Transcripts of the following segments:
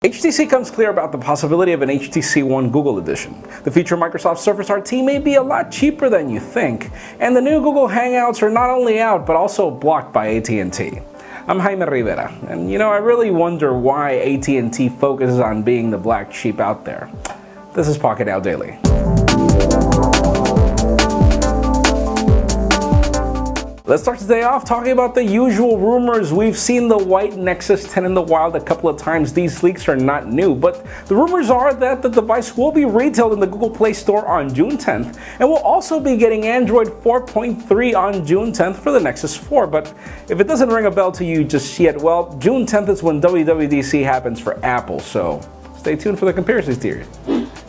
HTC comes clear about the possibility of an HTC One Google edition. The future Microsoft Surface RT may be a lot cheaper than you think, and the new Google Hangouts are not only out but also blocked by AT&T. I'm Jaime Rivera, and I really wonder why AT&T focuses on being the black sheep out there. This is Pocketnow Daily. Let's start today off talking about the usual rumors. We've seen the white Nexus 10 in the wild a couple of times. These leaks are not new, but the rumors are that the device will be retailed in the Google Play Store on June 10th, and we'll also be getting Android 4.3 on June 10th for the Nexus 4. But if it doesn't ring a bell to you just yet, well, June 10th is when WWDC happens for Apple, so stay tuned for the comparison theory.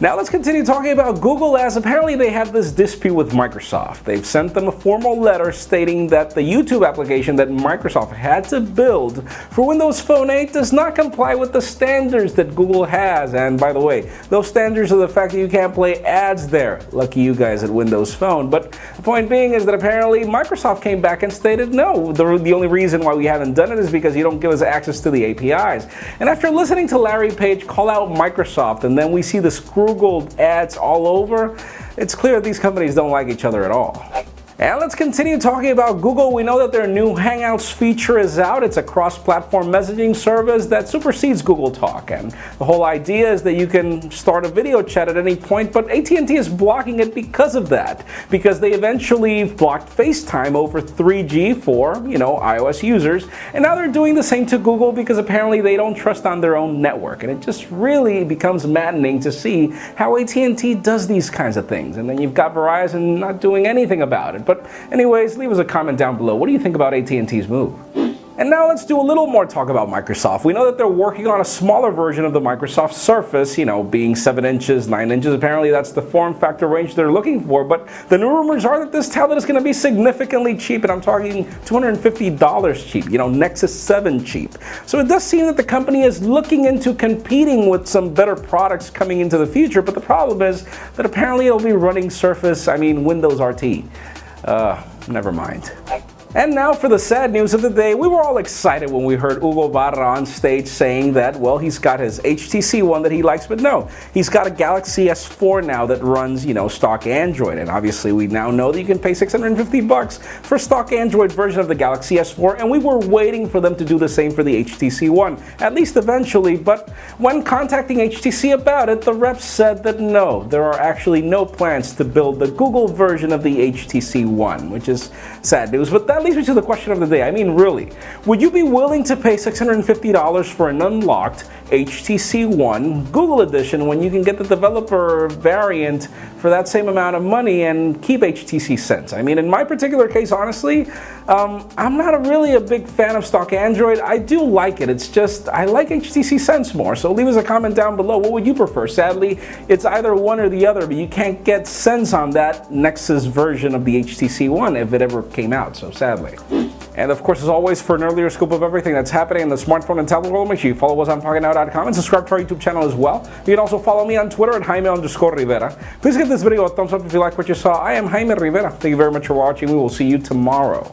Now let's continue talking about Google, as apparently they have this dispute with Microsoft. They've sent them a formal letter stating that the YouTube application that Microsoft had to build for Windows Phone 8 does not comply with the standards that Google has. And by the way, those standards are the fact that you can't play ads there. Lucky you guys at Windows Phone. But the point being is that apparently Microsoft came back and stated no, the only reason why we haven't done it is because you don't give us access to the APIs. And after listening to Larry Page call out Microsoft, and then we see the Google ads all over, it's clear these companies don't like each other at all. And let's continue talking about Google. We know that their new Hangouts feature is out. It's a cross-platform messaging service that supersedes Google Talk. And the whole idea is that you can start a video chat at any point, but AT&T is blocking it because of that. Because they eventually blocked FaceTime over 3G for, iOS users. And now they're doing the same to Google because apparently they don't trust on their own network. And it just really becomes maddening to see how AT&T does these kinds of things. And then you've got Verizon not doing anything about it. But anyways, leave us a comment down below. What do you think about AT&T's move? And now let's do a little more talk about Microsoft. We know that they're working on a smaller version of the Microsoft Surface, being 7 inches, 9 inches. Apparently that's the form factor range they're looking for. But the new rumors are that this tablet is going to be significantly cheap, and I'm talking $250 cheap, Nexus 7 cheap. So it does seem that the company is looking into competing with some better products coming into the future, but the problem is that apparently it'll be running Windows RT. Never mind. And now for the sad news of the day. We were all excited when we heard Hugo Barra on stage saying that, well, he's got his HTC One that he likes, but no, he's got a Galaxy S4 now that runs, stock Android. And obviously we now know that you can pay $650 for stock Android version of the Galaxy S4, and we were waiting for them to do the same for the HTC One, at least eventually. But when contacting HTC about it, the reps said that no, there are actually no plans to build the Google version of the HTC One, which is sad news. But that leads me to the question of the day. Really, would you be willing to pay $650 for an unlocked HTC One Google Edition when you can get the developer variant for that same amount of money and keep HTC Sense? In my particular case, honestly, I'm not really a big fan of stock Android. I do like it. It's just, I like HTC Sense more. So leave us a comment down below. What would you prefer? Sadly, it's either one or the other, but you can't get Sense on that Nexus version of the HTC One if it ever came out, so sadly. And of course, as always, for an earlier scoop of everything that's happening in the smartphone and tablet world, make sure you follow us on Pocketnow.com and subscribe to our YouTube channel as well. You can also follow me on Twitter at Jaime_Rivera. Please give this video a thumbs up if you like what you saw. I am Jaime Rivera. Thank you very much for watching. We will see you tomorrow.